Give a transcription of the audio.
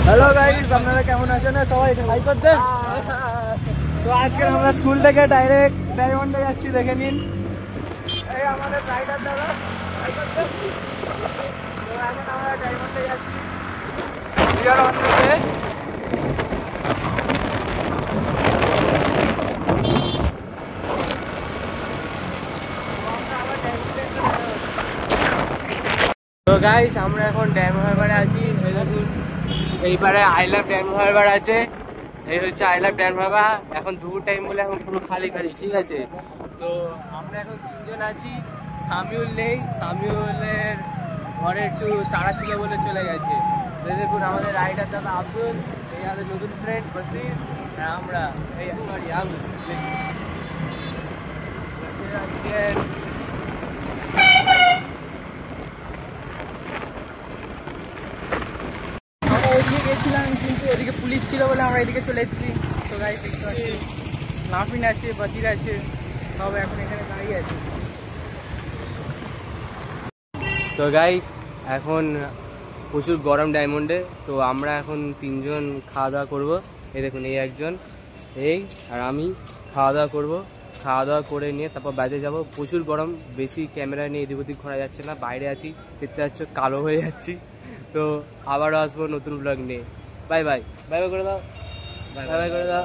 Hello guys, আপনারা কেমন আছেন? সবাই হাই করছেন। তো আজকে আমরা স্কুল থেকে ডাইরেক্ট ডায়মন্ডে যাচ্ছি, দেখে নিন। এই আমাদের রাইডার দাদা হাই করছেন। তো এখন আমরা ডায়মন্ডে যাচ্ছি। We are on the way. তো গাইস, আমরা এখন ড্যাম হারবারে আছি। এই দেখুন, এই পারে আই লাভ ড্যাম হারবার আছে। এই হচ্ছে আই লাভ ড্যাম হারবার। এখন দুপুর টাইম বলে এখন পুরো খালি খালি, ঠিক আছে। তো আমরা এখন তিনজন আছি, সামিউল নেই, সামিউলের ঘরে একটু তাড়া ছিল বলে চলে গেছে। এই দেখুন আমাদের রাইডার দাদা আব্দুল, এই আমাদের নতুন ফ্রেন্ড বসির, আর আমরা এই সরি আমি ওইদিকে গেছিলাম, কিন্তু ওইদিকে পুলিশ ছিল বলে আমরা এদিকে চলে এসেছি। তো গাইস দেখতে পাচ্ছি নাফিন আছে, বদির আছে, সব এখন এখানে দাঁড়িয়ে আছে। তো গাইস এখন প্রচুর গরম ডায়মন্ডে। তো আমরা এখন তিনজন খাওয়া দাওয়া করবো। এই দেখুন, এই একজন, এই আর আমি খাওয়া দাওয়া করবো। খাওয়া দাওয়া করে নিয়ে তারপর বাইরে যাব। প্রচুর গরম, বেশি ক্যামেরা নিয়ে এদিক ওদিক ঘোরা যাচ্ছে না। বাইরে আছি, দেখতে পাচ্ছ কালো হয়ে যাচ্ছি। তো আবারও আসবো নতুন ব্লগ নিয়ে। বাই বাই, বাই বাই করে দাও, বাই বাই করে দাও।